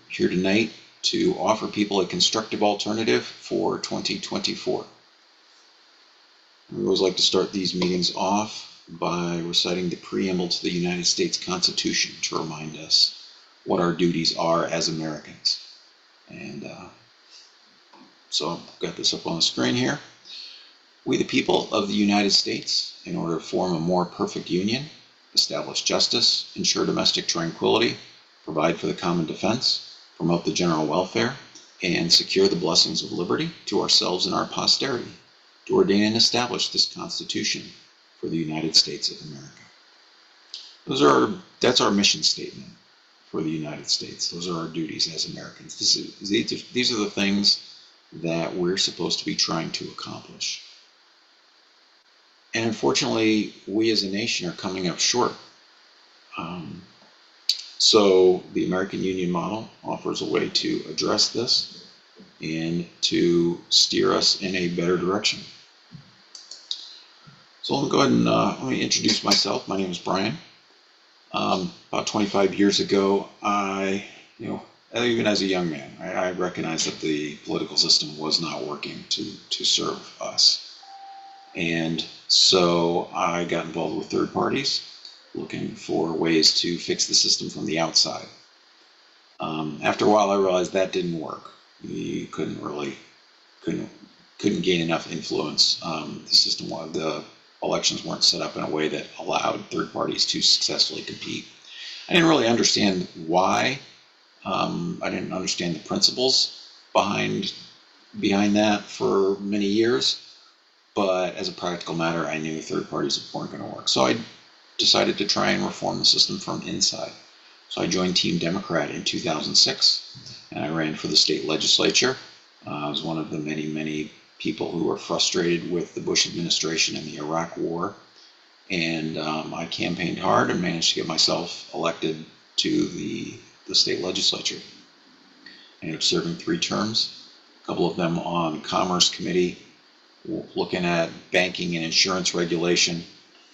here tonight to offer people a constructive alternative for 2024. We always like to start these meetings off by reciting the preamble to the United States Constitution to remind us what our duties are as Americans. And so I've got this up on the screen here. We, the people of the United States, in order to form a more perfect union, establish justice, ensure domestic tranquility, provide for the common defense, promote the general welfare, and secure the blessings of liberty to ourselves and our posterity, to ordain and establish this Constitution for the United States of America. That's our mission statement for the United States. Those are our duties as Americans. These are the things that we're supposed to be trying to accomplish. And unfortunately, we as a nation are coming up short. So the American Union model offers a way to address this and to steer us in a better direction. So let me go ahead and let me introduce myself. My name is Brian. About 25 years ago, even as a young man, I recognized that the political system was not working to serve us. And so I got involved with third parties, looking for ways to fix the system from the outside. After a while, I realized that didn't work. You couldn't gain enough influence. The elections weren't set up in a way that allowed third parties to successfully compete. I didn't really understand why. I didn't understand the principles behind that for many years. But as a practical matter, I knew third parties weren't going to work. So I decided to try and reform the system from inside. So I joined Team Democrat in 2006, and I ran for the state legislature. I was one of the many, many people who were frustrated with the Bush administration and the Iraq War. And I campaigned hard and managed to get myself elected to the state legislature. I ended up serving 3 terms, a couple of them on Commerce Committee, looking at banking and insurance regulation.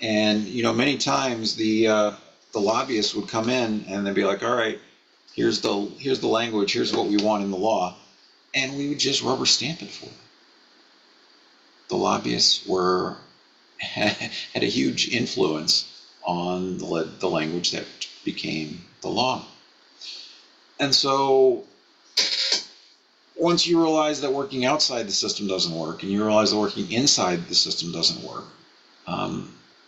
And many times the lobbyists would come in and they'd be like, all right, here's the language, here's what we want in the law, and we would just rubber stamp it for them. The lobbyists had a huge influence on the language that became the law. And so once you realize that working outside the system doesn't work, and you realize that working inside the system doesn't work, I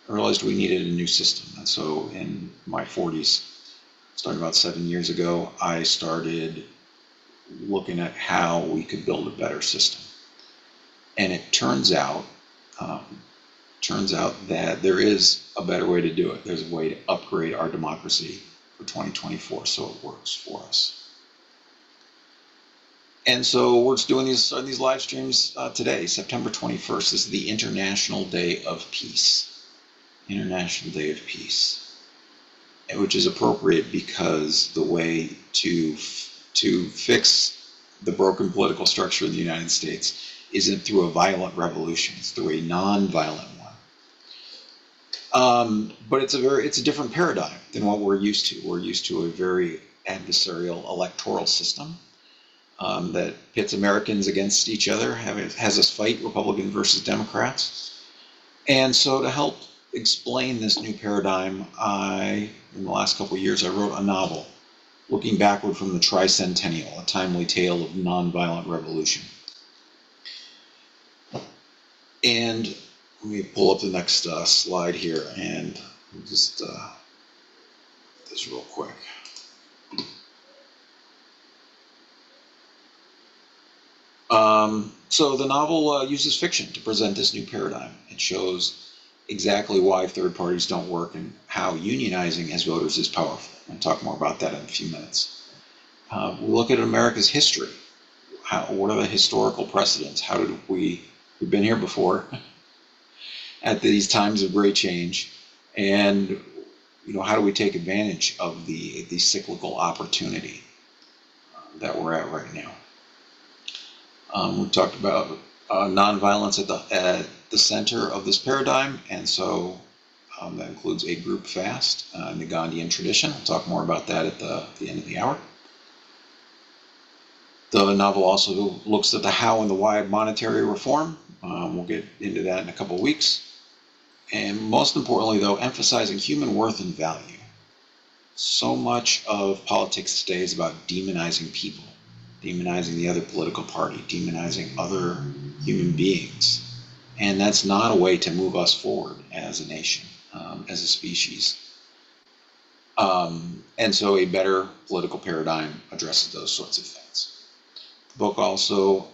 realized we needed a new system. And so in my 40s, starting about 7 years ago, I started looking at how we could build a better system. And it turns out that there is a better way to do it. There's a way to upgrade our democracy for 2024 so it works for us. And so we're doing these live streams today, September 21st. This is the International Day of Peace. International Day of Peace, which is appropriate because the way to fix the broken political structure of the United States isn't through a violent revolution. It's through a non-violent one. But it's a different paradigm than what we're used to. We're used to a very adversarial electoral system that pits Americans against each other, has us fight Republicans versus Democrats. And so to help explain this new paradigm, in the last couple of years, I wrote a novel looking backward from the tricentennial, a timely tale of nonviolent revolution. And let me pull up the next slide here and just this real quick. So the novel uses fiction to present this new paradigm. It shows exactly why third parties don't work and how unionizing as voters is powerful. I'll talk more about that in a few minutes. We look at America's history. What are the historical precedents? We've been here before at these times of great change, and how do we take advantage of the cyclical opportunity that we're at right now? We talked about nonviolence at the center of this paradigm, and so that includes a group fast in the Gandhian tradition. I'll talk more about that at the end of the hour. The novel also looks at the how and the why of monetary reform. We'll get into that in a couple of weeks. And most importantly, though, emphasizing human worth and value. So much of politics today is about demonizing people, demonizing the other political party, demonizing other human beings. And that's not a way to move us forward as a nation, as a species. And so a better political paradigm addresses those sorts of things. The book also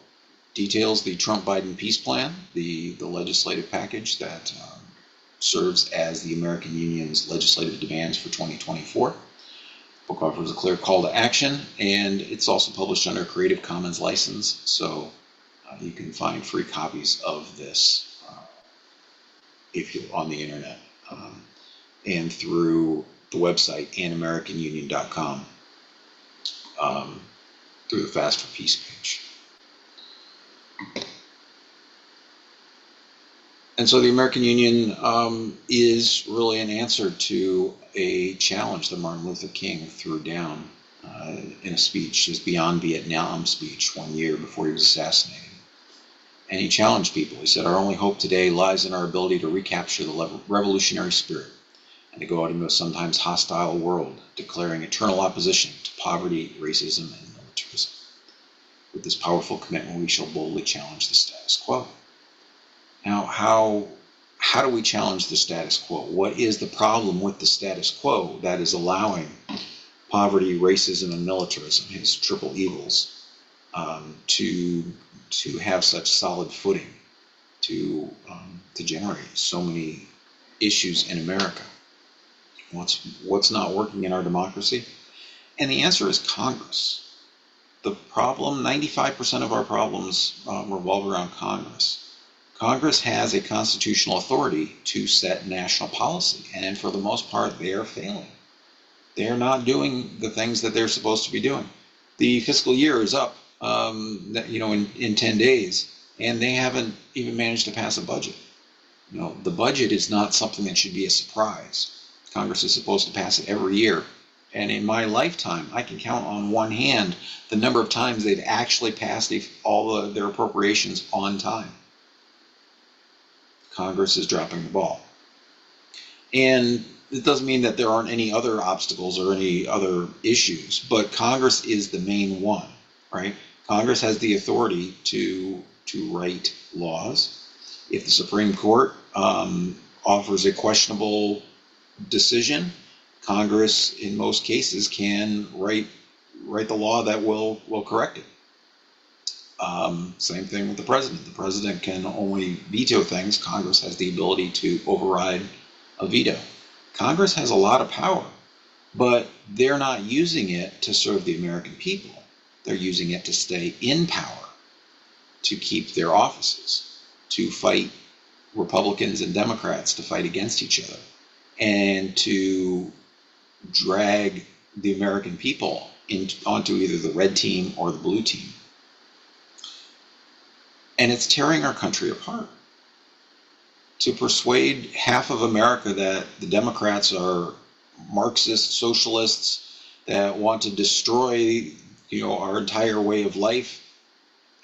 details the Trump-Biden peace plan, the legislative package that serves as the American Union's legislative demands for 2024. The book offers a clear call to action, and it's also published under a Creative Commons license, so you can find free copies of this if you're on the internet and through the website anamericanunion.com through the Fast for Peace page. And so the American Union is really an answer to a challenge that Martin Luther King threw down in a speech, his Beyond Vietnam speech 1 year before he was assassinated. And he challenged people. He said, "Our only hope today lies in our ability to recapture the revolutionary spirit and to go out into a sometimes hostile world, declaring eternal opposition to poverty, racism, and militarism. With this powerful commitment, we shall boldly challenge the status quo." Now, how do we challenge the status quo? What is the problem with the status quo that is allowing poverty, racism, and militarism, his triple evils, to have such solid footing, to generate so many issues in America? What's not working in our democracy? And the answer is Congress. The problem, 95% of our problems revolve around Congress. Congress has a constitutional authority to set national policy, and for the most part, they are failing. They are not doing the things that they're supposed to be doing. The fiscal year is up, in 10 days, and they haven't even managed to pass a budget. The budget is not something that should be a surprise. Congress is supposed to pass it every year. And in my lifetime, I can count on one hand the number of times they've actually passed all their appropriations on time. Congress is dropping the ball. And it doesn't mean that there aren't any other obstacles or any other issues, but Congress is the main one, right? Congress has the authority to write laws. If the Supreme Court offers a questionable decision, Congress, in most cases, can write the law that will correct it. Same thing with the president. The president can only veto things. Congress has the ability to override a veto. Congress has a lot of power, but they're not using it to serve the American people. They're using it to stay in power, to keep their offices, to fight Republicans and Democrats to fight against each other, and to drag the American people onto either the red team or the blue team. And it's tearing our country apart. To persuade half of America that the Democrats are Marxist socialists that want to destroy, our entire way of life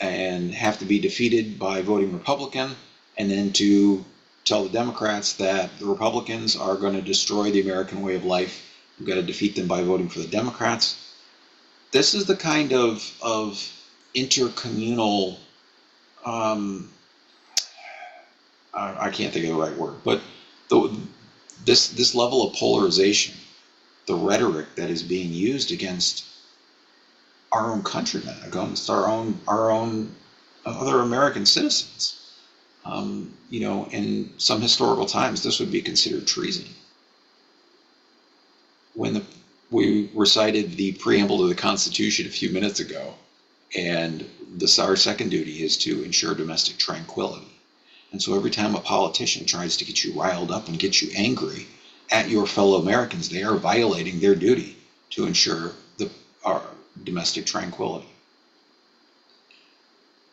and have to be defeated by voting Republican, and then to tell the Democrats that the Republicans are going to destroy the American way of life. We've got to defeat them by voting for the Democrats. This is the kind of intercommunal, I can't think of the right word, but this level of polarization, the rhetoric that is being used against our own countrymen, against our own other American citizens. In some historical times, this would be considered treason. When we recited the preamble to the Constitution a few minutes ago, and our second duty is to ensure domestic tranquility. And so every time a politician tries to get you riled up and get you angry at your fellow Americans, they are violating their duty to ensure our domestic tranquility.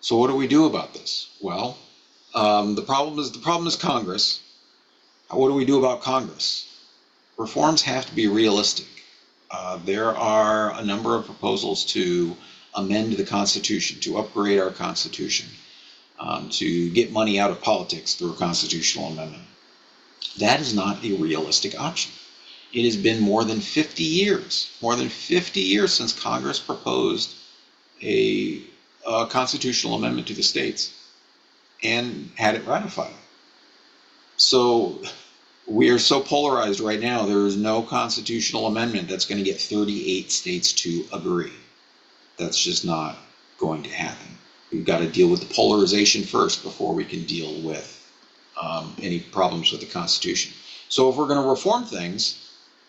So what do we do about this? Well, the problem is Congress. What do we do about Congress? Reforms have to be realistic. There are a number of proposals to amend the Constitution, to upgrade our Constitution, to get money out of politics through a constitutional amendment. That is not a realistic option. It has been more than 50 years since Congress proposed a constitutional amendment to the states and had it ratified. So we are so polarized right now, there is no constitutional amendment that's going to get 38 states to agree. That's just not going to happen. We've got to deal with the polarization first before we can deal with any problems with the Constitution. So if we're going to reform things,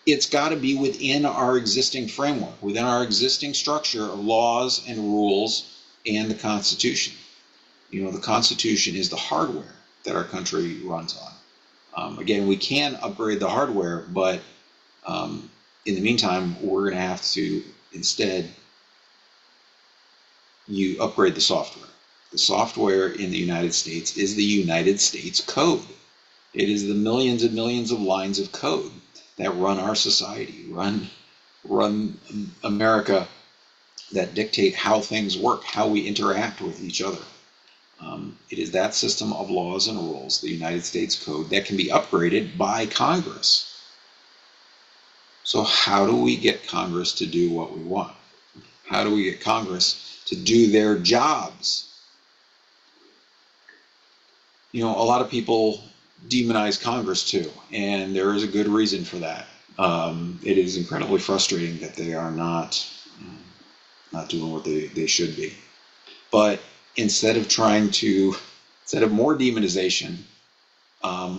it's got to be within our existing framework, within our existing structure of laws and rules and the Constitution. You know, the Constitution is the hardware that our country runs on. Again, we can upgrade the hardware, but in the meantime, we're going to have to instead upgrade the software. The software in the United States is the United States Code. It is the millions and millions of lines of code that run our society, run America, that dictate how things work, how we interact with each other. It is that system of laws and rules, the United States Code, that can be upgraded by Congress. So how do we get Congress to do what we want? How do we get Congress to do their jobs? You know, a lot of people demonize Congress too, and there is a good reason for that. It is incredibly frustrating that they are not doing what they should be. But instead of more demonization,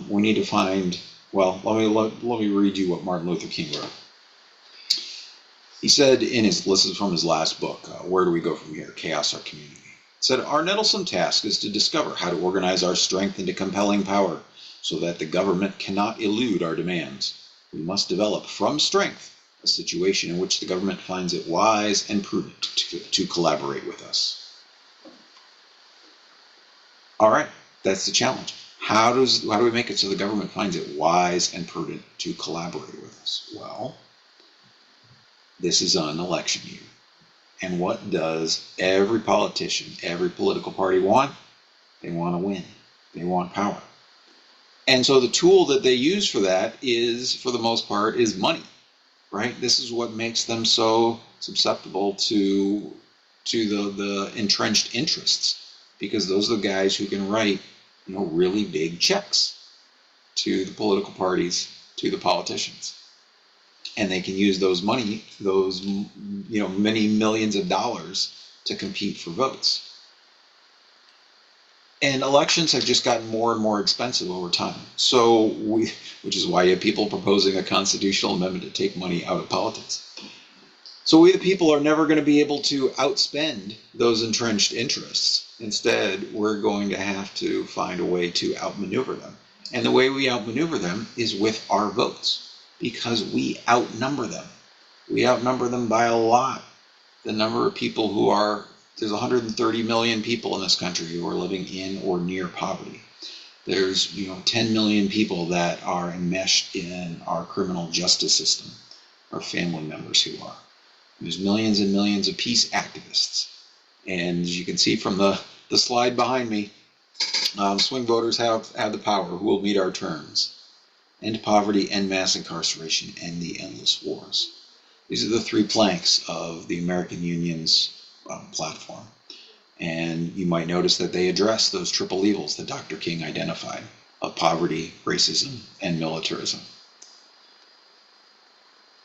we need to find, well, let me read you what Martin Luther King wrote. He said this is from his last book, Where Do We Go From Here? Chaos Our Community. He said, our nettlesome task is to discover how to organize our strength into compelling power so that the government cannot elude our demands. We must develop from strength a situation in which the government finds it wise and prudent to collaborate with us. All right, that's the challenge. How do we make it so the government finds it wise and prudent to collaborate with us? Well, this is an election year. And what does every politician, every political party want? They want to win. They want power. And so the tool that they use for that is, for the most part, is money, right? This is what makes them so susceptible to the entrenched interests, because those are the guys who can write, you know, really big checks to the political parties, to the politicians. And they can use those money, those, you know, many millions of dollars to compete for votes. And elections have just gotten more and more expensive over time. So which is why you have people proposing a constitutional amendment to take money out of politics. So we the people are never going to be able to outspend those entrenched interests. Instead, we're going to have to find a way to outmaneuver them. And the way we outmaneuver them is with our votes, because we outnumber them. We outnumber them by a lot. The number of people there's 130 million people in this country who are living in or near poverty. There's 10 million people that are enmeshed in our criminal justice system, our family members who are. There's millions and millions of peace activists. And as you can see from the slide behind me, swing voters have the power, who will meet our terms. End poverty, end mass incarceration, end the endless wars. These are the three planks of the American Union's platform. And you might notice that they address those triple evils that Dr. King identified of poverty, racism, and militarism.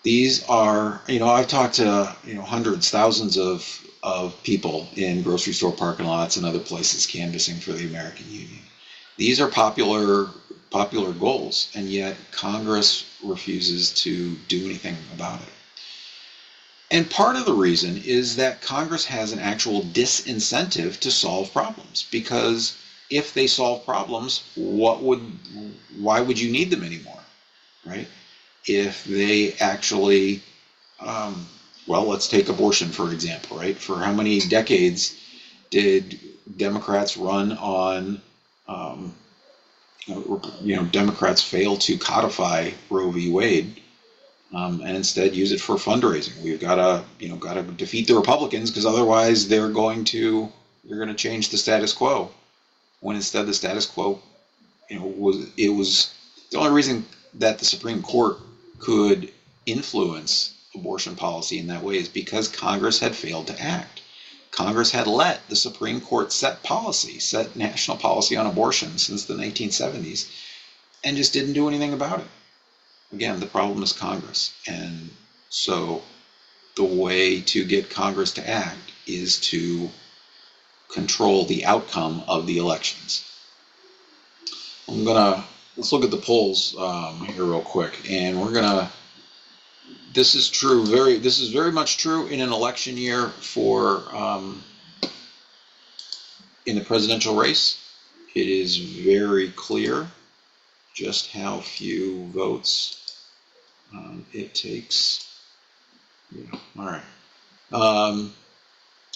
These are, I've talked to, hundreds, thousands of people in grocery store parking lots and other places canvassing for the American Union. These are popular goals, and yet Congress refuses to do anything about it. And part of the reason is that Congress has an actual disincentive to solve problems, because if they solve problems, why would you need them anymore, right? If they actually, let's take abortion, for example, right? For how many decades did Democrats run on, Democrats fail to codify Roe v. Wade and instead use it for fundraising. We've got to defeat the Republicans because otherwise they're going to change the status quo. When instead the status quo, was the only reason that the Supreme Court could influence abortion policy in that way is because Congress had failed to act. Congress had let the Supreme Court set national policy on abortion since the 1970s, and just didn't do anything about it. Again, the problem is Congress. And so the way to get Congress to act is to control the outcome of the elections. Let's look at the polls here real quick. And this is very much true in an election year for, in the presidential race. It is very clear just how few votes it takes. All right.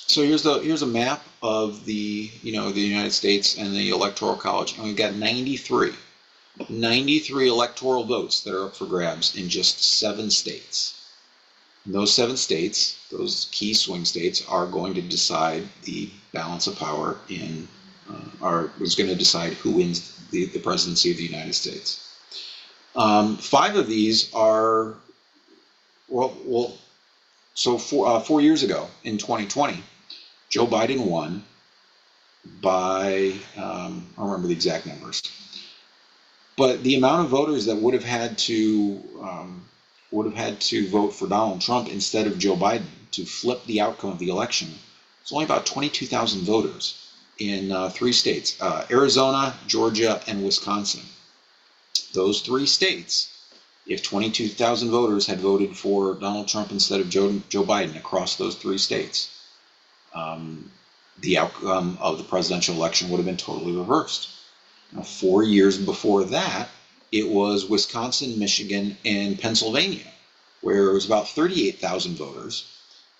So here's a map of the United States and the Electoral College, and we've got 93 electoral votes that are up for grabs in just 7 states. And those 7 states, those key swing states, are going to decide the balance of power is going to decide who wins the presidency of the United States. 5 of these are, so 4 years ago in 2020, Joe Biden won by, I don't remember the exact numbers, but the amount of voters that would have had to vote for Donald Trump instead of Joe Biden to flip the outcome of the election was only about 22,000 voters in 3 states, Arizona, Georgia, and Wisconsin. Those 3 states, if 22,000 voters had voted for Donald Trump instead of Joe Biden across those 3 states, the outcome of the presidential election would have been totally reversed. Now, 4 years before that, it was Wisconsin, Michigan, and Pennsylvania, where it was about 38,000 voters.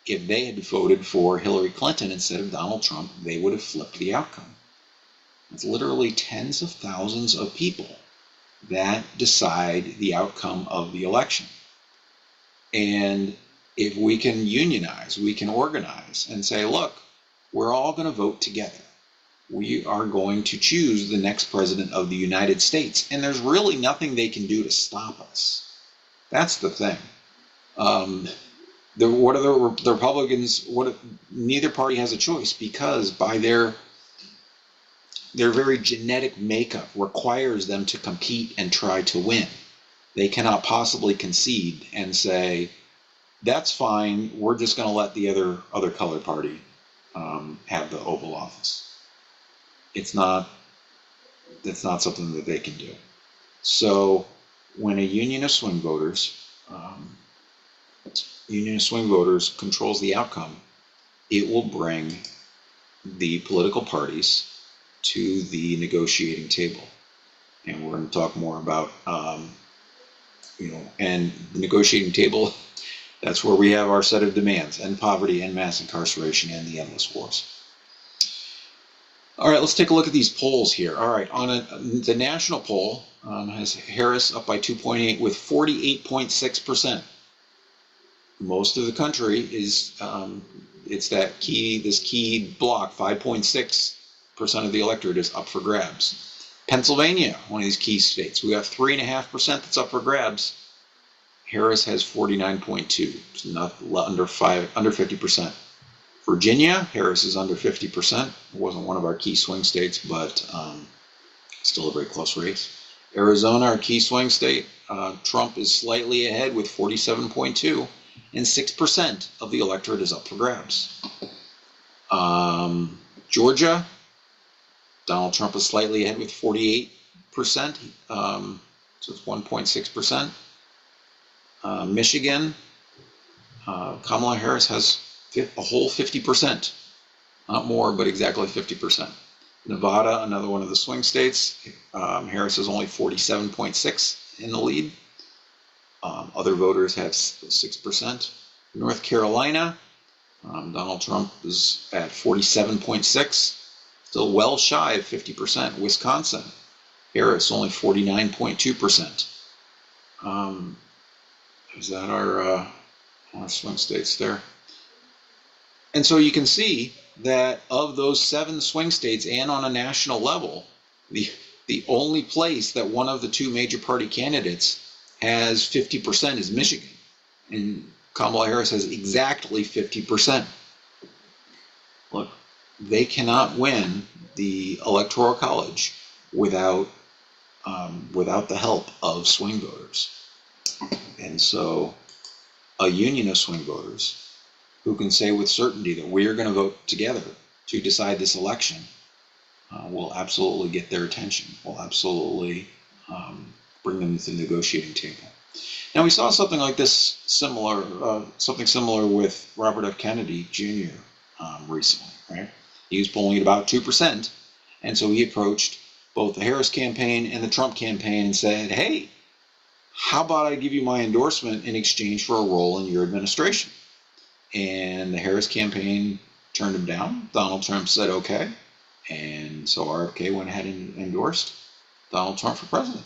If they had voted for Hillary Clinton instead of Donald Trump, they would have flipped the outcome. It's literally tens of thousands of people that decide the outcome of the election. And if we can unionize, we can organize and say, look, we're all going to vote together. We are going to choose the next president of the United States. And there's really nothing they can do to stop us. That's the thing. What are the Republicans? Neither party has a choice, because by their very genetic makeup requires them to compete and try to win. They cannot possibly concede and say, that's fine, we're just going to let the other colored party have the Oval Office. That's not something that they can do. So when a union of swing voters controls the outcome, it will bring the political parties to the negotiating table. And we're going to talk more about, and the negotiating table, that's where we have our set of demands: end poverty, end mass incarceration, and the endless wars. All right, let's take a look at these polls here. All right, the national poll has Harris up by 2.8 with 48.6%. Most of the country is, it's this key block, 5.6% of the electorate is up for grabs. Pennsylvania, one of these key states, we got 3.5% that's up for grabs. Harris has 49.2, it's under 50%. Virginia, Harris is under 50%. It wasn't one of our key swing states, but still a very close race. Arizona, our key swing state, Trump is slightly ahead with 47.2, and 6% of the electorate is up for grabs. Georgia, Donald Trump is slightly ahead with 48%, so it's 1.6%. Michigan, Kamala Harris has a whole 50%, not more, but exactly 50%. Nevada, another one of the swing states, Harris is only 47.6 in the lead. Other voters have 6%. North Carolina, Donald Trump is at 47.6, still well shy of 50%. Wisconsin, Harris only 49.2%. Is that our swing states there? And so you can see that of those 7 swing states and on a national level, the only place that one of the 2 major party candidates has 50% is Michigan. And Kamala Harris has exactly 50%. Look, they cannot win the Electoral College without the help of swing voters. And so a union of swing voters who can say with certainty that we are going to vote together to decide this election will absolutely get their attention, will absolutely bring them to the negotiating table. Now, we saw something like this something similar with Robert F. Kennedy Jr. Recently, right? He was polling at about 2%, and so he approached both the Harris campaign and the Trump campaign and said, hey, how about I give you my endorsement in exchange for a role in your administration? And the Harris campaign turned him down. Donald Trump said, okay. And so RFK went ahead and endorsed Donald Trump for president.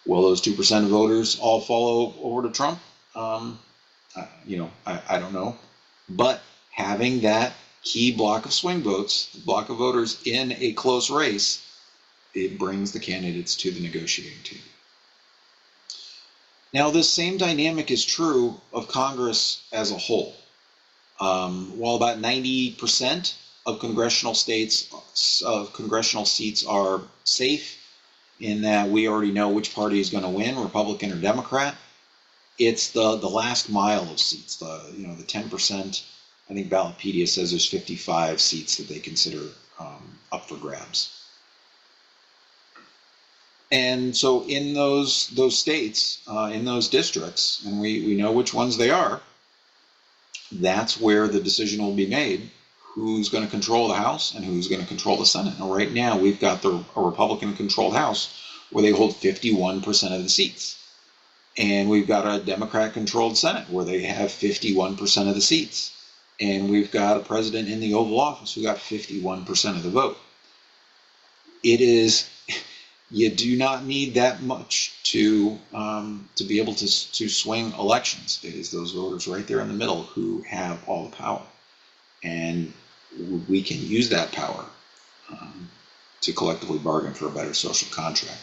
Will those 2% of voters all follow over to Trump? I don't know. But having that key block of swing votes, block of voters in a close race, it brings the candidates to the negotiating table. Now, this same dynamic is true of Congress as a whole. While about 90% of congressional seats are safe in that we already know which party is going to win, Republican or Democrat, it's the last mile of seats, the 10%. I think Ballotpedia says there's 55 seats that they consider up for grabs. And so in those states, in those districts, and we know which ones they are, that's where the decision will be made, who's going to control the House and who's going to control the Senate. Now, right now, we've got a Republican-controlled House where they hold 51% of the seats. And we've got a Democrat-controlled Senate where they have 51% of the seats. And we've got a president in the Oval Office who got 51% of the vote. You do not need that much to be able to swing elections. It is those voters right there in the middle who have all the power. And we can use that power to collectively bargain for a better social contract,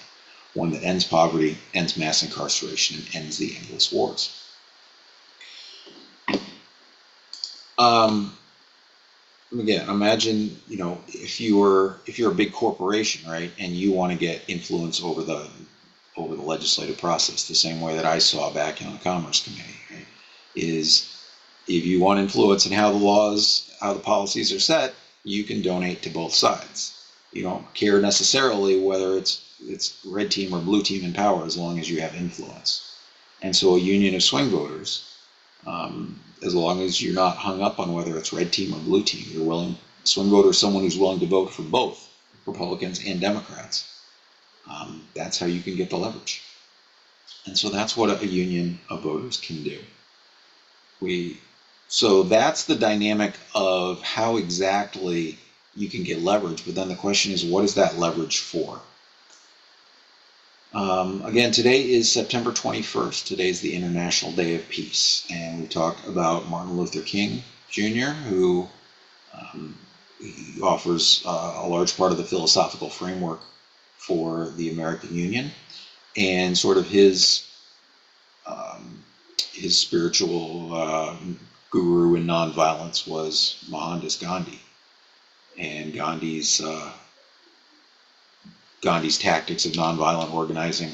one that ends poverty, ends mass incarceration, and ends the endless wars. Again, imagine, if you're a big corporation, right, and you want to get influence over the legislative process, the same way that I saw back in the Commerce Committee, right, is if you want influence in how the policies are set, you can donate to both sides. You don't care necessarily whether it's red team or blue team in power as long as you have influence. And so a union of swing voters, as long as you're not hung up on whether it's red team or blue team, swing voter is someone who's willing to vote for both Republicans and Democrats. That's how you can get the leverage. And so that's what a union of voters can do. So that's the dynamic of how exactly you can get leverage, but then the question is, what is that leverage for? Again, today is September 21st. Today is the International Day of Peace. And we talk about Martin Luther King Jr., who he offers a large part of the philosophical framework for the American Union. And sort of his spiritual guru in nonviolence was Mohandas Gandhi. And Gandhi's tactics of nonviolent organizing,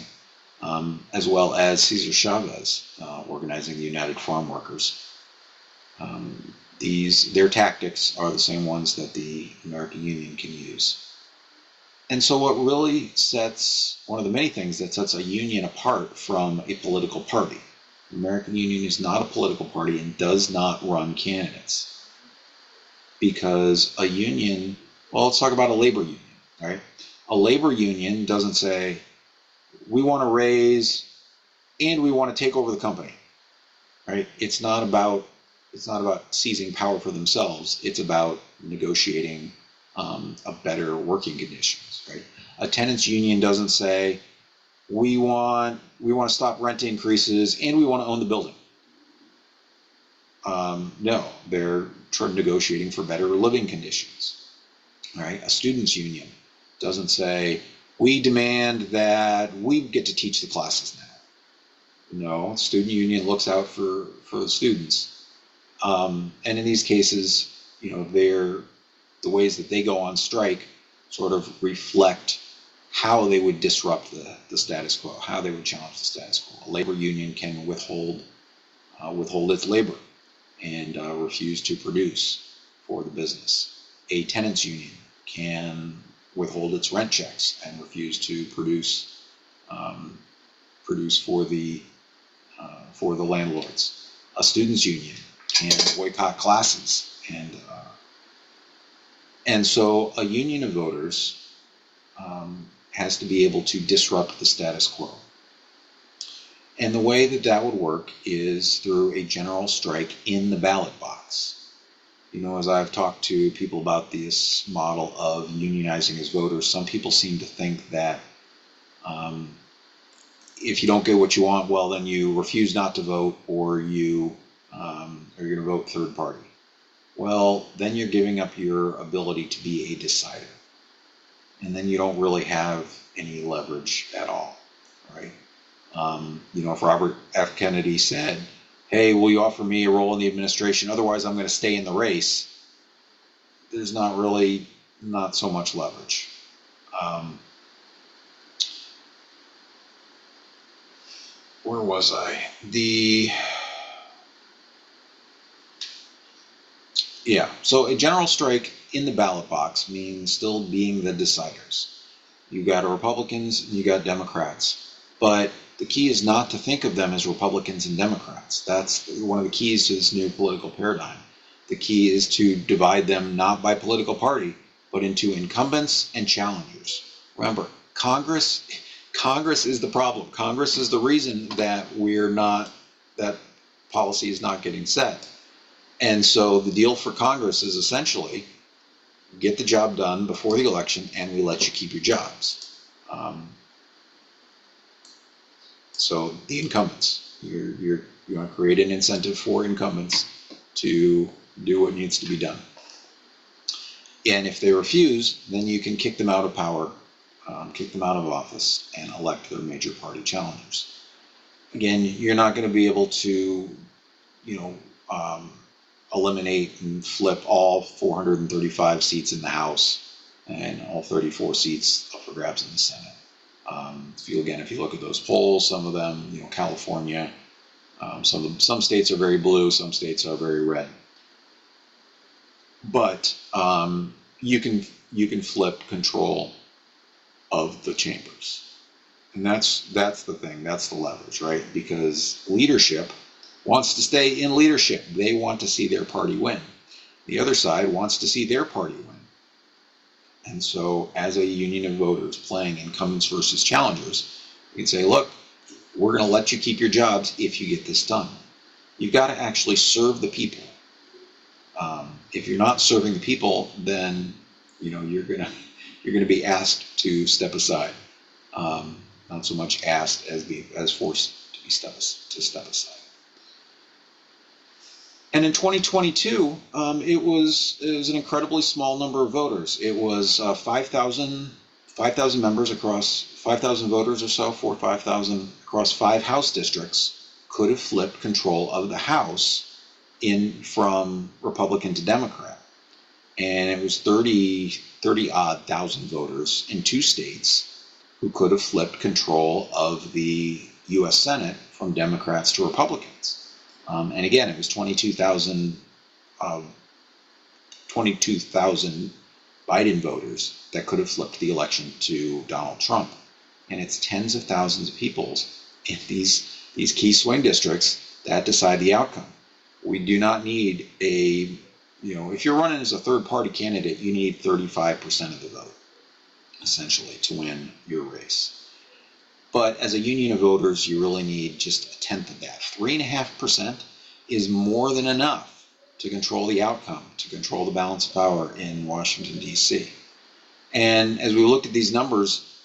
as well as Cesar Chavez organizing the United Farm Workers. Their tactics are the same ones that the American Union can use. And so what really one of the many things that sets a union apart from a political party. The American Union is not a political party and does not run candidates. Because a union, let's talk about a labor union, right? A labor union doesn't say, we want to raise and we want to take over the company, right? It's not about seizing power for themselves. It's about negotiating a better working conditions, right? A tenants union doesn't say, we want to stop rent increases and we want to own the building, No, they're negotiating for better living conditions. All right, a students' union doesn't say, we demand that we get to teach the classes now. No, student union looks out for the students. And in these cases, the ways that they go on strike sort of reflect how they would disrupt the status quo, how they would challenge the status quo. A labor union can withhold its labor and refuse to produce for the business. A tenants union can withhold its rent checks and refuse to produce for the landlords. A students union can boycott classes, and so a union of voters has to be able to disrupt the status quo. And the way that would work is through a general strike in the ballot box. As I've talked to people about this model of unionizing as voters, some people seem to think that if you don't get what you want, well, then you refuse not to vote, or you're going to vote third party. Well, then you're giving up your ability to be a decider. And then you don't really have any leverage at all, right? If Robert F. Kennedy said, hey, will you offer me a role in the administration? Otherwise, I'm going to stay in the race. There's not so much leverage. Where was I? So a general strike in the ballot box means still being the deciders. You got Republicans and you got Democrats, but the key is not to think of them as Republicans and Democrats. That's one of the keys to this new political paradigm. The key is to divide them not by political party, but into incumbents and challengers. Remember, Congress is the problem. Congress is the reason that that policy is not getting set. And so the deal for Congress is essentially get the job done before the election, and we let you keep your jobs. So the incumbents, you want to create an incentive for incumbents to do what needs to be done. And if they refuse, then you can kick them out of power, kick them out of office, and elect their major party challengers. Again, you're not going to be able to, eliminate and flip all 435 seats in the House and all 34 seats up for grabs in the Senate. If you look at those polls, some of them, California, some states are very blue, some states are very red. But you can flip control of the chambers, and that's the thing. That's the leverage, right? Because leadership wants to stay in leadership. They want to see their party win. The other side wants to see their party win. And so as a union of voters playing incumbents versus challengers, you can say, look, we're going to let you keep your jobs if you get this done. You've got to actually serve the people. If you're not serving the people, then you're going to be asked to step aside. Not so much asked as forced to step aside. And in 2022, it was an incredibly small number of voters. It was 5,000 members across 5,000 voters or so, 4,000 or 5,000 across 5 House districts could have flipped control of the House from Republican to Democrat. And it was 30-odd thousand voters in 2 states who could have flipped control of the U.S. Senate from Democrats to Republicans. And again, it was 22,000 Biden voters that could have flipped the election to Donald Trump. And it's tens of thousands of people in these key swing districts that decide the outcome. We do not need if you're running as a third party candidate, you need 35% of the vote, essentially, to win your race. But as a union of voters, you really need just a tenth of that. 3.5% is more than enough to control the outcome, to control the balance of power in Washington, D.C. And as we looked at these numbers,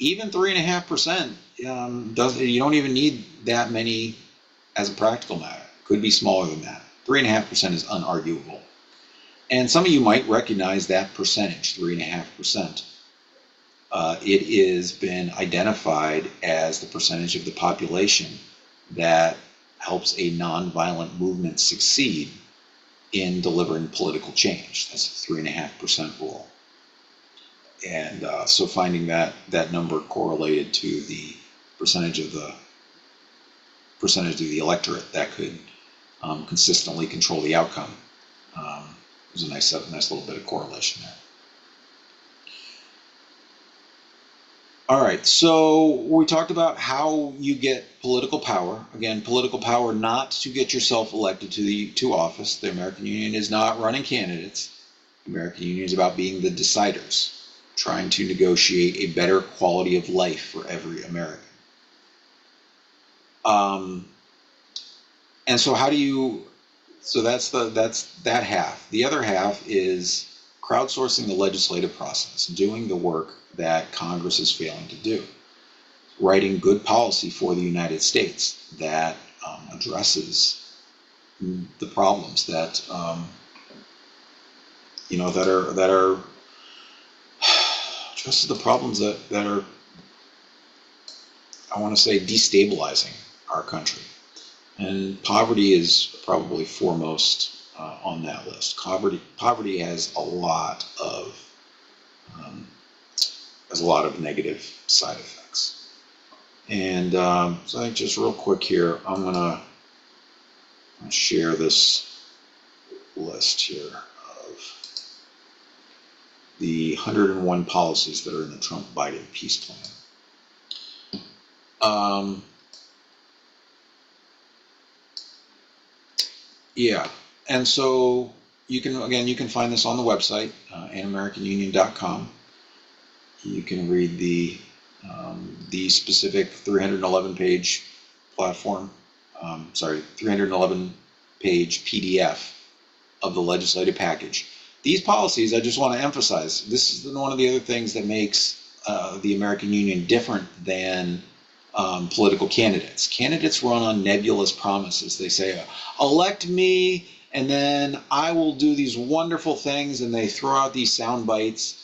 even 3.5%, you don't even need that many as a practical matter. Could be smaller than that. 3.5% is unarguable. And some of you might recognize that percentage, 3.5%. It has been identified as the percentage of the population that helps a nonviolent movement succeed in delivering political change. That's the 3.5% rule. And so finding that number correlated to the percentage of the electorate that could consistently control the outcome. There's a nice little bit of correlation there. All right, so we talked about how you get political power. Again, political power not to get yourself elected to office. The American Union is not running candidates. The American Union is about being the deciders, trying to negotiate a better quality of life for every American. And so how do you, so that's that half. The other half is crowdsourcing the legislative process, doing the work that Congress is failing to do, writing good policy for the United States that addresses the problems that that are addresses the problems that are, I want to say, destabilizing our country. And poverty is probably foremost on that list. Poverty has a lot of negative side effects. And so I think just real quick here, I'm gonna share this list here of the 101 policies that are in the Trump-Biden peace plan. Yeah, and so you can find this on the website, anamericanunion.com. You can read the specific 311-page 311-page PDF of the legislative package. These policies, I just want to emphasize, this is one of the other things that makes the American Union different than political candidates. Candidates run on nebulous promises. They say, elect me, and then I will do these wonderful things, and they throw out these sound bites,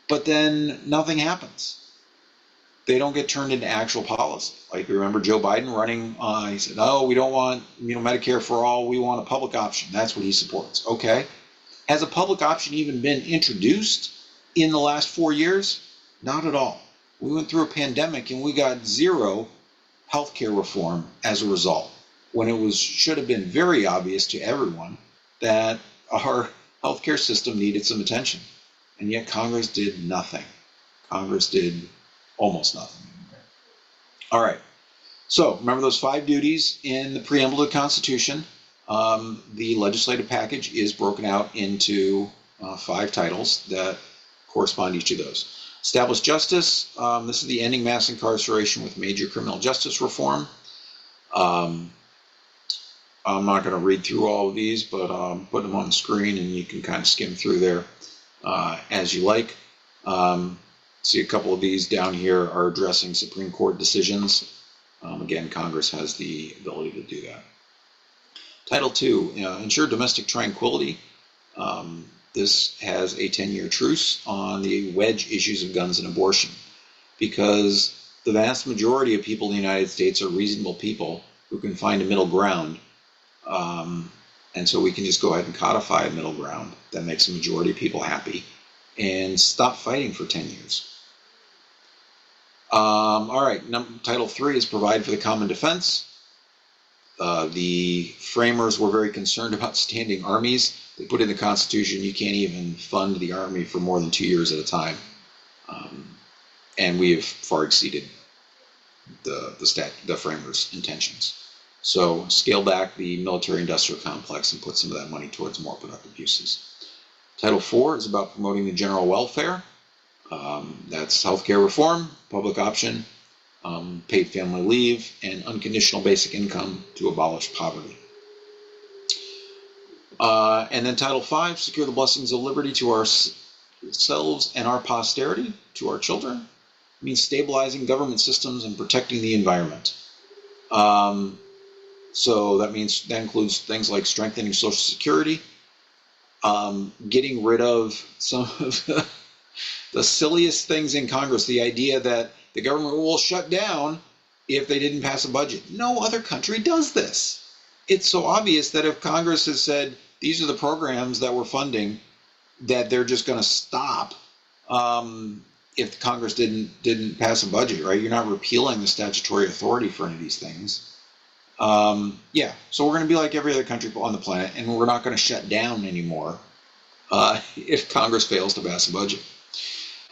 but then nothing happens. They don't get turned into actual policy. Like, remember Joe Biden running, he said, oh, we don't want Medicare for all, we want a public option. That's what he supports. Okay. Has a public option even been introduced in the last 4 years? Not at all. We went through a pandemic and we got zero healthcare reform as a result, when it should have been very obvious to everyone that our healthcare system needed some attention. And yet Congress did nothing. Congress did almost nothing. All right. So remember those 5 duties in the preamble of the Constitution. The legislative package is broken out into 5 titles that correspond to each of those. Establish justice. This is the ending mass incarceration with major criminal justice reform. I'm not going to read through all of these, but put them on the screen and you can kind of skim through there as you like. See, a couple of these down here are addressing Supreme Court decisions. Again, Congress has the ability to do that. Title II, ensure domestic tranquility. This has a 10-year truce on the wedge issues of guns and abortion, because the vast majority of people in the United States are reasonable people who can find a middle ground. And so we can just go ahead and codify a middle ground that makes the majority of people happy and stop fighting for 10 years. All right, Title III is provide for the common defense. The framers were very concerned about standing armies. They put in the Constitution you can't even fund the army for more than 2 years at a time. And we have far exceeded the framers' intentions. So scale back the military-industrial complex and put some of that money towards more productive uses. Title IV is about promoting the general welfare. That's healthcare reform, public option, paid family leave, and unconditional basic income to abolish poverty. And then Title V, secure the blessings of liberty to ourselves and our posterity, to our children. It means stabilizing government systems and protecting the environment. So that includes things like strengthening Social Security, getting rid of some of the silliest things in Congress, the idea that the government will shut down if they didn't pass a budget. No other country does this. It's so obvious that if Congress has said these are the programs that we're funding, that they're just going to stop if Congress didn't pass a budget, right? You're not repealing the statutory authority for any of these things. Yeah, so we're going to be like every other country on the planet, and we're not going to shut down anymore if Congress fails to pass a budget.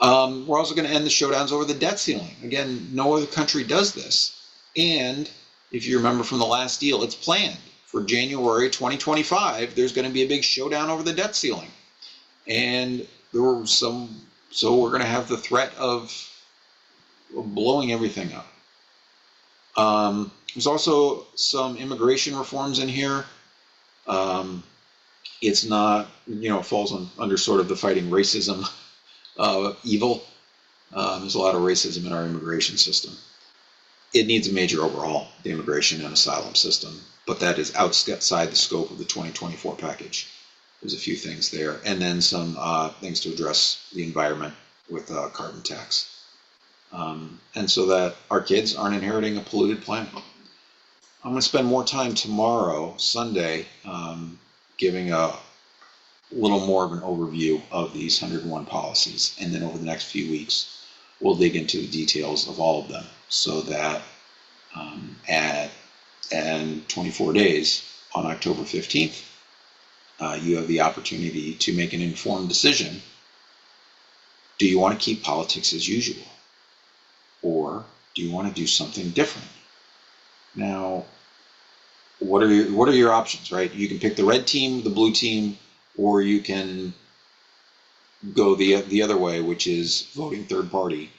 We're also going to end the showdowns over the debt ceiling. Again, no other country does this. And if you remember from the last deal, it's planned for January 2025. There's going to be a big showdown over the debt ceiling. And there were so we're going to have the threat of blowing everything up. There's also some immigration reforms in here. It's not, it falls under sort of the fighting racism evil. There's a lot of racism in our immigration system. It needs a major overhaul, the immigration and asylum system, but that is outside the scope of the 2024 package. There's a few things there, and then some things to address the environment with carbon tax. And so that our kids aren't inheriting a polluted planet. I'm going to spend more time tomorrow, Sunday, giving a little more of an overview of these 101 policies. And then over the next few weeks, we'll dig into the details of all of them so that in 24 days, on October 15th, you have the opportunity to make an informed decision. Do you want to keep politics as usual? Or do you want to do something different? Now, what are your options, right? You can pick the red team, the blue team, or you can go the other way, which is voting third party.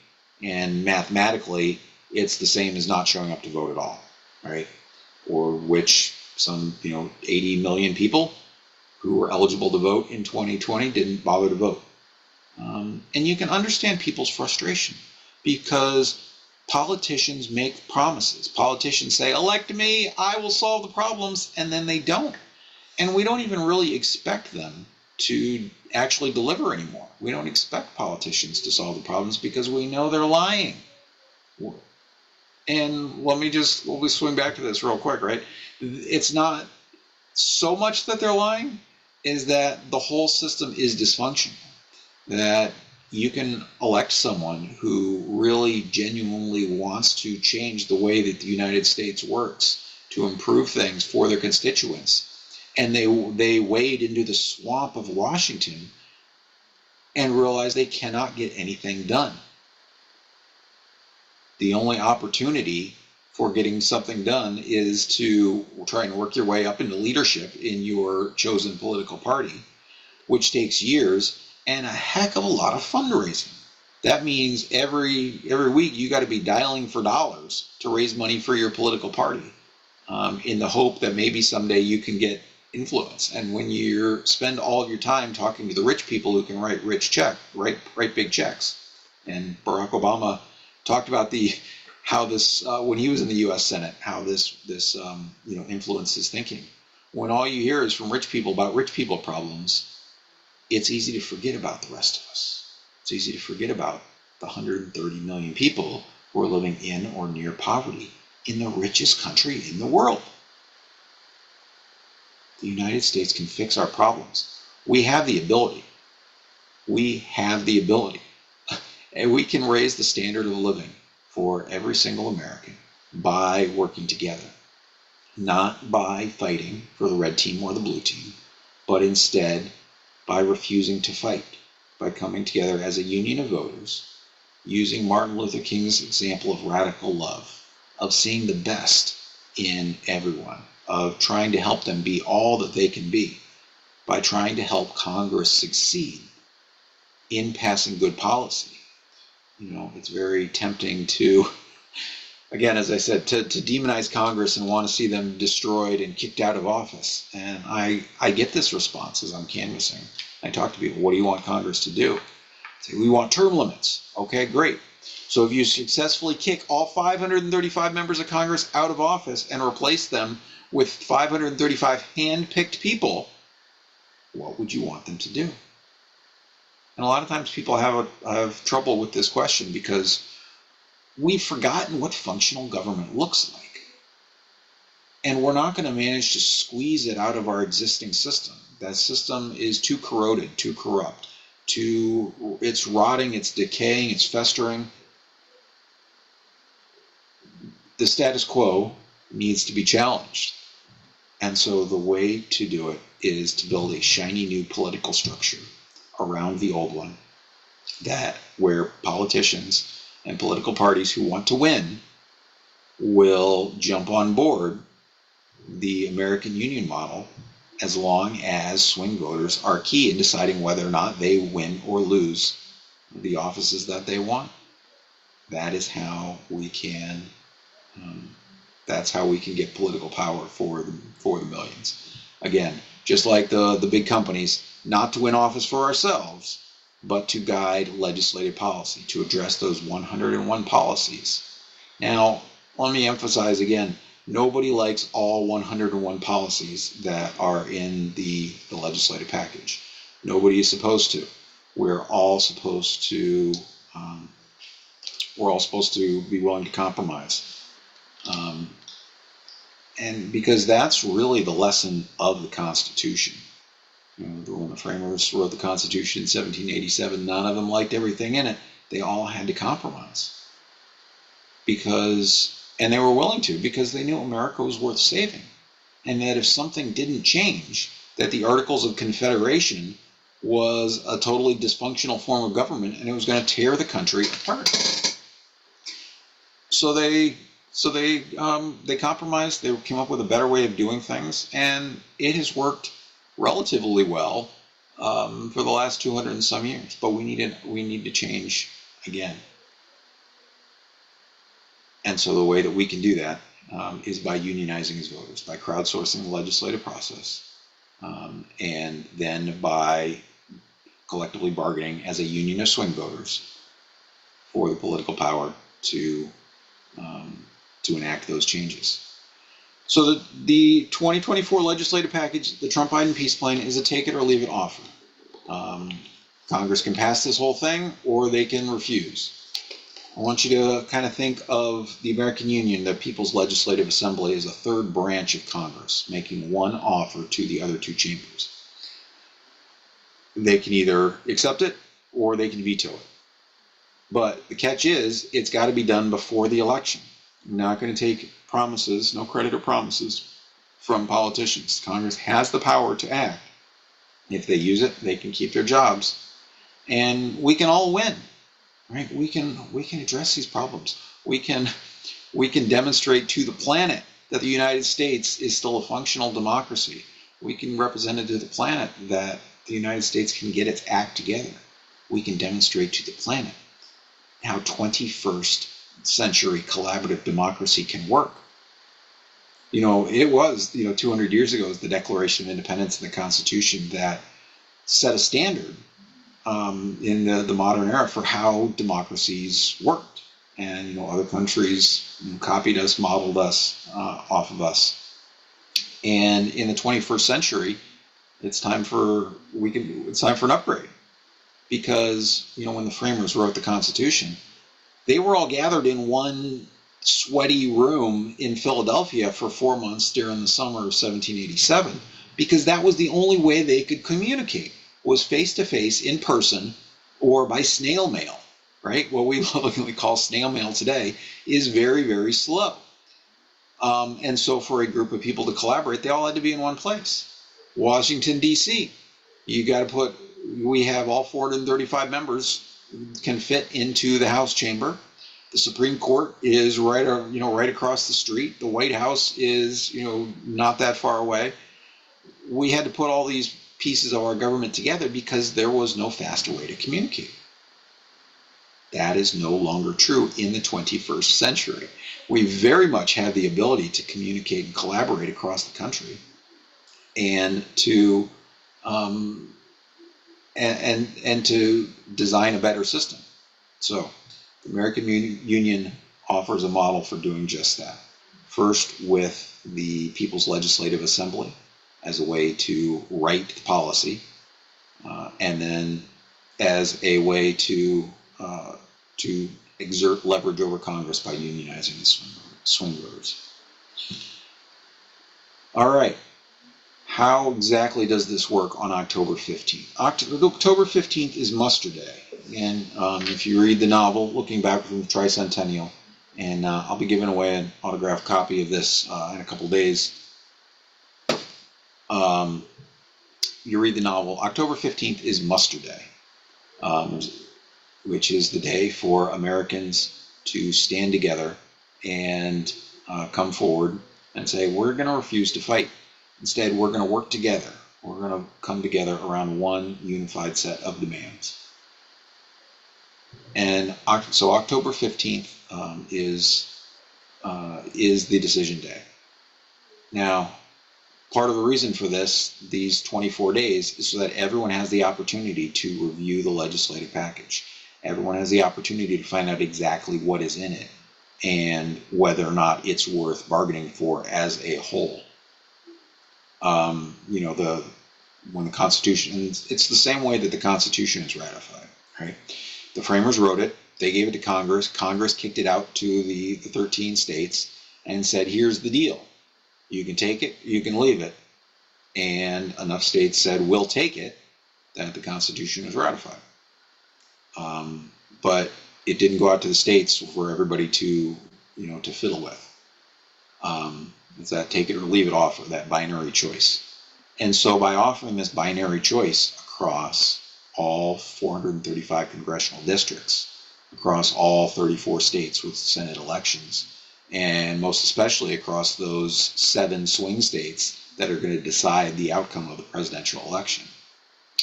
And mathematically, it's the same as not showing up to vote at all, right? Or which some 80 million people who were eligible to vote in 2020 didn't bother to vote. And you can understand people's frustration because politicians make promises. Politicians say, elect me, I will solve the problems, and then they don't. And we don't even really expect them to actually deliver anymore. We don't expect politicians to solve the problems because we know they're lying. And let me swing back to this real quick, right? It's not so much that they're lying, is that the whole system is dysfunctional. That you can elect someone who really genuinely wants to change the way that the United States works, to improve things for their constituents. And they wade into the swamp of Washington and realize they cannot get anything done. The only opportunity for getting something done is to try and work your way up into leadership in your chosen political party, which takes years and a heck of a lot of fundraising. That means every week you got to be dialing for dollars to raise money for your political party, in the hope that maybe someday you can get influence. And when you spend all of your time talking to the rich people who can write big checks, and Barack Obama talked about how this when he was in the U.S. Senate, how this influenced his thinking. When all you hear is from rich people about rich people problems, it's easy to forget about the rest of us. It's easy to forget about the 130 million people who are living in or near poverty in the richest country in the world. The United States can fix our problems. We have the ability. We have the ability. And we can raise the standard of living for every single American by working together. Not by fighting for the red team or the blue team, but instead by refusing to fight, by coming together as a union of voters, using Martin Luther King's example of radical love, of seeing the best in everyone, of trying to help them be all that they can be, by trying to help Congress succeed in passing good policy. It's very tempting to, again, as I said, to demonize Congress and want to see them destroyed and kicked out of office. And I get this response as I'm canvassing. I talk to people, what do you want Congress to do? I say, we want term limits. Okay, great. So if you successfully kick all 535 members of Congress out of office and replace them with 535 hand-picked people, what would you want them to do? And a lot of times people have trouble with this question because we've forgotten what functional government looks like. And we're not going to manage to squeeze it out of our existing system. That system is too corroded, too corrupt, it's rotting, it's decaying, it's festering. The status quo needs to be challenged. And so the way to do it is to build a shiny new political structure around the old one, where politicians and political parties who want to win will jump on board the American Union model as long as swing voters are key in deciding whether or not they win or lose the offices that they want. That is how we can that's how we can get political power for the millions. Again, just like the big companies, not to win office for ourselves, but to guide legislative policy, to address those 101 policies. Now, let me emphasize again, nobody likes all 101 policies that are in the legislative package. Nobody is supposed to. We're all supposed to be willing to compromise. And because that's really the lesson of the Constitution. When the framers wrote the Constitution in 1787, none of them liked everything in it. They all had to compromise. And they were willing to, because they knew America was worth saving. And that if something didn't change, that the Articles of Confederation was a totally dysfunctional form of government and it was going to tear the country apart. So they compromised. They came up with a better way of doing things, and it has worked relatively well for the last 200 and some years. But we need to change again. And so the way that we can do that is by unionizing as voters, by crowdsourcing the legislative process, and then by collectively bargaining as a union of swing voters for the political power to enact those changes. So the 2024 legislative package, the Trump-Biden peace plan, is a take it or leave it offer. Congress can pass this whole thing, or they can refuse. I want you to kind of think of the American Union, the People's Legislative Assembly, as a third branch of Congress, making one offer to the other two chambers. They can either accept it or they can veto it. But the catch is, it's got to be done before the election. I'm not going to take promises, no credit or promises, from politicians. Congress has the power to act. If they use it, they can keep their jobs. And we can all win. Right? We can address these problems. We can demonstrate to the planet that the United States is still a functional democracy. We can represent it to the planet that the United States can get its act together. We can demonstrate to the planet how 21st century collaborative democracy can work. It was, 200 years ago, it was the Declaration of Independence and the Constitution that set a standard in the modern era for how democracies worked. And, other countries copied us, modeled us off of us. And in the 21st century, it's time for an upgrade. Because, when the framers wrote the Constitution, they were all gathered in one sweaty room in Philadelphia for 4 months during the summer of 1787, because that was the only way they could communicate, was face-to-face, in person, or by snail mail, right? What we lovingly call snail mail today is very, very slow. And so for a group of people to collaborate, they all had to be in one place. Washington, D.C., we have all 435 members can fit into the House chamber. The Supreme Court is right across the street. The White House is, not that far away. We had to put all these pieces of our government together because there was no faster way to communicate. That is no longer true in the 21st century. We very much have the ability to communicate and collaborate across the country, and to and to design a better system. So The American Union offers a model for doing just that. First, with the People's Legislative Assembly as a way to write policy, and then as a way to exert leverage over Congress by unionizing the swing voters. All right. How exactly does this work on October 15th? October 15th is Muster Day. And if you read the novel, Looking Back from the Tricentennial, and I'll be giving away an autographed copy of this in a couple days. You read the novel, October 15th is Muster Day, which is the day for Americans to stand together and come forward and say, we're going to refuse to fight. Instead, we're going to work together. We're going to come together around one unified set of demands. And so October 15th is the decision day. Now, part of the reason for these 24 days, is so that everyone has the opportunity to review the legislative package. Everyone has the opportunity to find out exactly what is in it and whether or not it's worth bargaining for as a whole. When the Constitution, and it's the same way that the Constitution is ratified, right? The framers wrote it, they gave it to Congress, Congress kicked it out to the 13 states and said, here's the deal. You can take it, you can leave it. And enough states said, we'll take it, that the Constitution is ratified. But it didn't go out to the states for everybody to fiddle with. It's that take it or leave it offer, that binary choice. And so by offering this binary choice across all 435 congressional districts, across all 34 states with Senate elections, and most especially across those 7 swing states that are going to decide the outcome of the presidential election,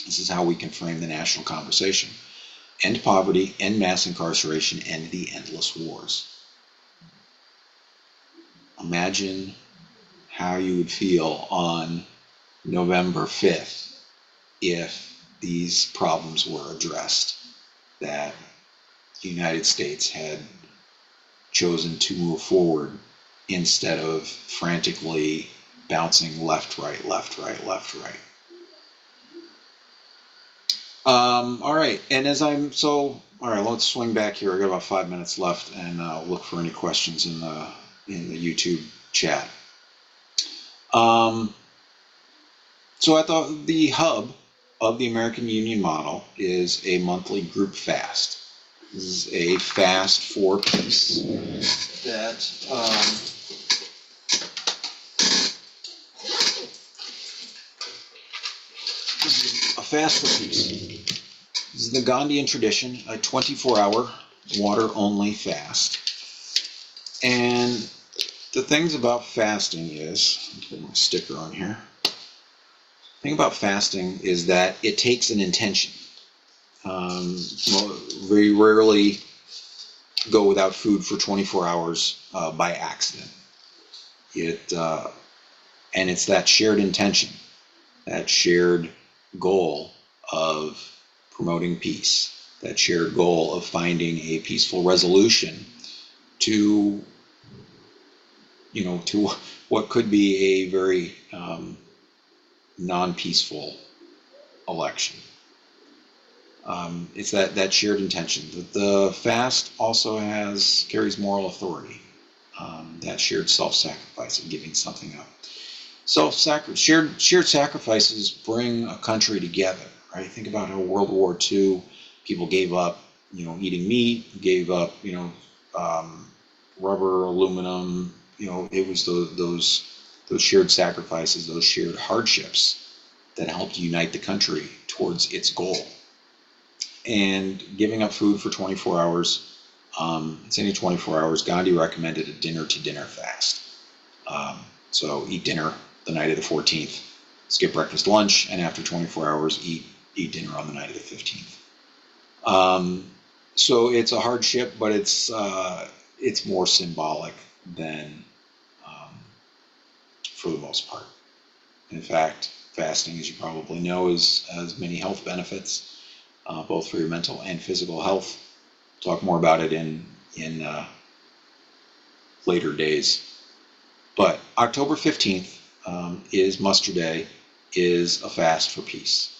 this is how we can frame the national conversation. End poverty, end mass incarceration, end the endless wars. Imagine how you would feel on November 5th if these problems were addressed, that the United States had chosen to move forward instead of frantically bouncing left, right, left, right, left, right. All right, and all right, let's swing back here. I got about 5 minutes left, and look for any questions in the YouTube chat. So I thought the hub of the American Union model is a monthly group fast. This is a fast for peace that this is a fast for peace. This is the Gandhian tradition, a 24-hour water-only fast. And the things about fasting is, I'll put my sticker on here. The thing about fasting is that it takes an intention. Very rarely go without food for 24 hours by accident. And it's that shared intention, that shared goal of promoting peace, that shared goal of finding a peaceful resolution to what could be a very non-peaceful election. It's that shared intention. The fast also carries moral authority. That shared self-sacrifice of giving something up. Shared sacrifices bring a country together, right? Think about how World War II, people gave up, eating meat, gave up, rubber, aluminum. It was those shared sacrifices, those shared hardships that helped unite the country towards its goal. And giving up food for 24 hours, it's any 24 hours. Gandhi recommended a dinner-to-dinner fast. So eat dinner the night of the 14th, skip breakfast, lunch, and after 24 hours, eat dinner on the night of the 15th. So it's a hardship, but it's more symbolic than for the most part. In fact, fasting, as you probably know, has many health benefits, both for your mental and physical health. Talk more about it in later days. But October 15th is Muster Day, is a fast for peace.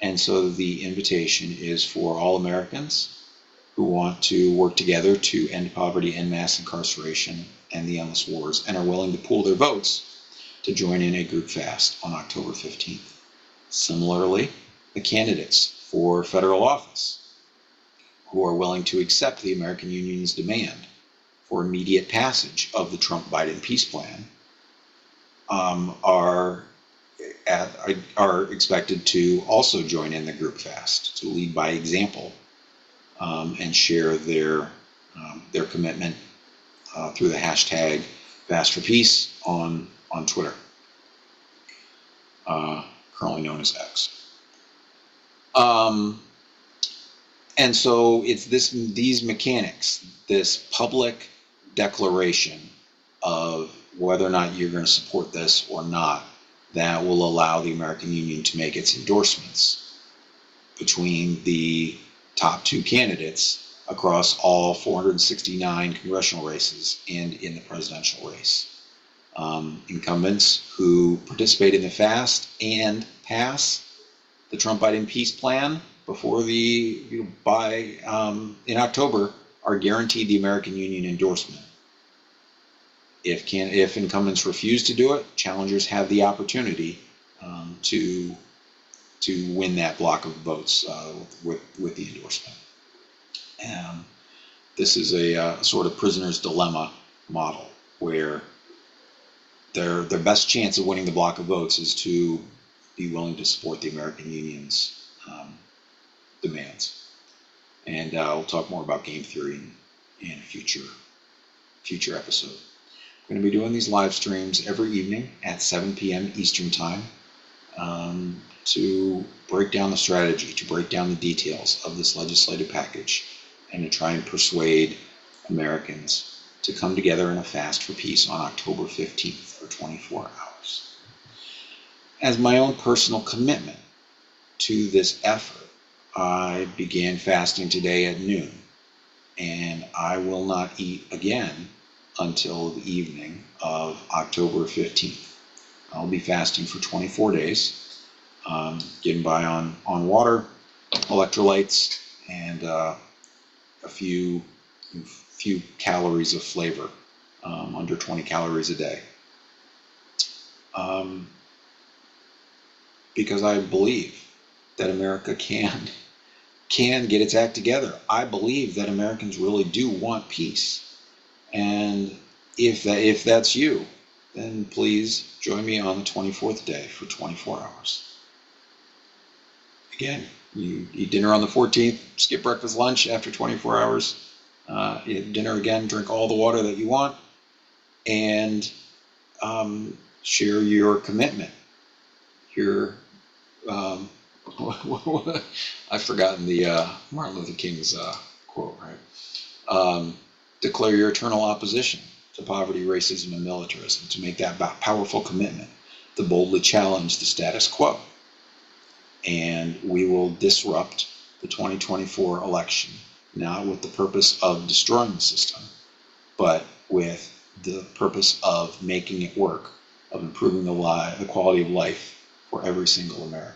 And so the invitation is for all Americans who want to work together to end poverty, end mass incarceration, and the endless wars, and are willing to pool their votes to join in a group fast on October 15th. Similarly, the candidates for federal office who are willing to accept the American Union's demand for immediate passage of the Trump-Biden peace plan are expected to also join in the group fast, to lead by example and share their commitment through the hashtag Fast for Peace on Twitter, currently known as X. And so it's these mechanics, this public declaration of whether or not you're going to support this or not, that will allow the American Union to make its endorsements between the top two candidates across all 469 congressional races and in the presidential race. Incumbents who participate in the fast and pass the Trump-Biden peace plan before in October are guaranteed the American Union endorsement. If incumbents refuse to do it, challengers have the opportunity to win that block of votes with the endorsement. This is a sort of prisoner's dilemma model where their best chance of winning the block of votes is to be willing to support the American Union's demands. And we'll talk more about game theory in a future episode. I'm going to be doing these live streams every evening at 7 p.m. Eastern Time to break down the strategy, to break down the details of this legislative package, and to try and persuade Americans to come together in a fast for peace on October 15th for 24 hours. As my own personal commitment to this effort, I began fasting today at noon, and I will not eat again until the evening of October 15th. I'll be fasting for 24 days, getting by on water, electrolytes, and a few calories of flavor, under 20 calories a day. Because I believe that America can get its act together. I believe that Americans really do want peace. And if that's you, then please join me on the 24th day for 24 hours. Again, you eat dinner on the 14th, skip breakfast, lunch after 24 hours, eat dinner again, drink all the water that you want, and share your commitment. I've forgotten the Martin Luther King's quote, right? Declare your eternal opposition to poverty, racism, and militarism, to make that powerful commitment to boldly challenge the status quo. And we will disrupt the 2024 election, not with the purpose of destroying the system, but with the purpose of making it work, of improving the quality of life for every single American.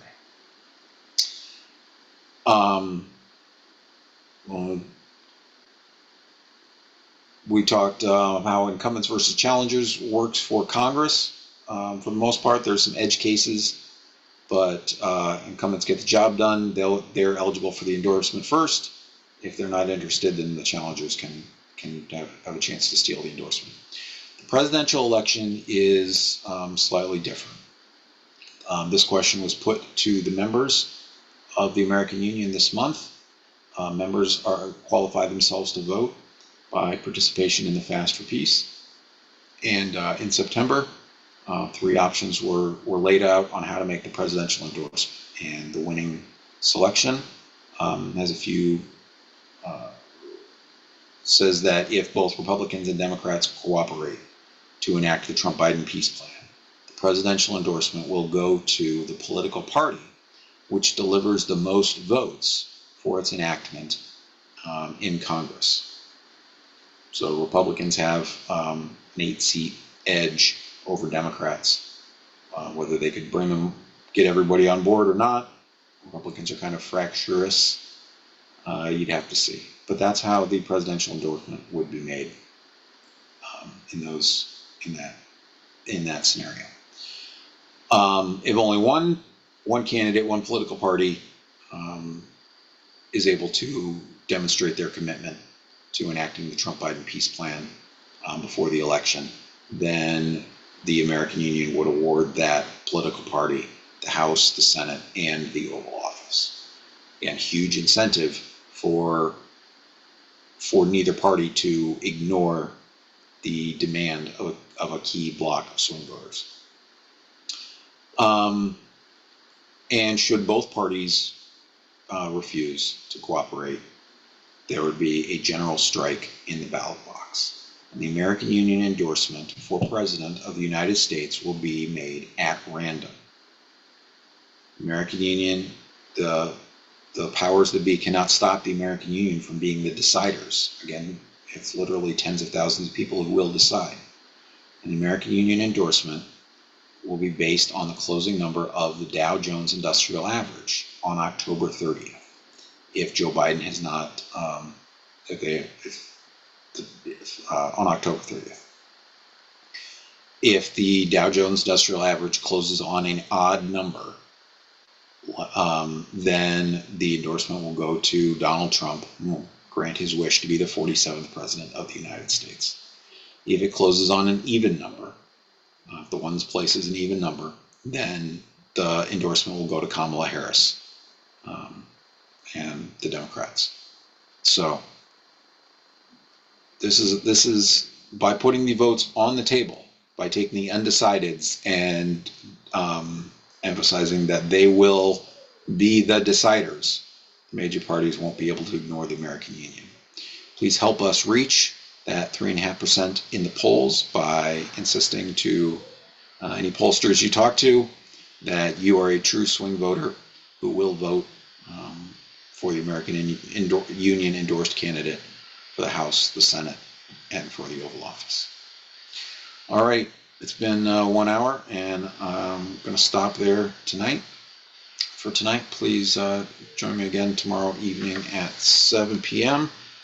We talked how incumbents versus challengers works for Congress. For the most part, there's some edge cases, but incumbents get the job done. They're eligible for the endorsement first. If they're not interested, then the challengers can have a chance to steal the endorsement. The presidential election is slightly different. This question was put to the members of the American Union this month. Members qualify themselves to vote by participation in the Fast for Peace. And in September, 3 options were laid out on how to make the presidential endorsement. And the winning selection has a few, says that if both Republicans and Democrats cooperate to enact the Trump-Biden peace plan, the presidential endorsement will go to the political party which delivers the most votes for its enactment in Congress. So Republicans have an 8-seat edge over Democrats. Whether they could get everybody on board or not, Republicans are kind of fractious. You'd have to see. But that's how the presidential endorsement would be made in that scenario. If only one candidate, one political party is able to demonstrate their commitment to enacting the Trump-Biden peace plan before the election, then the American Union would award that political party the House, the Senate, and the Oval Office. Again, huge incentive for neither party to ignore the demand of a key block of swing voters. And should both parties refuse to cooperate, there would be a general strike in the ballot box. And the American Union endorsement for President of the United States will be made at random. The American Union, the powers that be cannot stop the American Union from being the deciders. Again, it's literally tens of thousands of people who will decide. And the American Union endorsement will be based on the closing number of the Dow Jones Industrial Average on October 30th. If Joe Biden has not, on October 30th. If the Dow Jones Industrial Average closes on an odd number, then the endorsement will go to Donald Trump, and will grant his wish to be the 47th president of the United States. If it closes on an even number, if the ones place is an even number, then the endorsement will go to Kamala Harris and the Democrats. So this is by putting the votes on the table, by taking the undecideds and emphasizing that they will be the deciders, the major parties won't be able to ignore the American Union. Please help us reach that 3.5% in the polls by insisting to any pollsters you talk to that you are a true swing voter who will vote for the American Union endorsed candidate for the House, the Senate, and for the Oval Office. All right, it's been 1 hour, and I'm going to stop there tonight. For tonight, please join me again tomorrow evening at 7 p.m.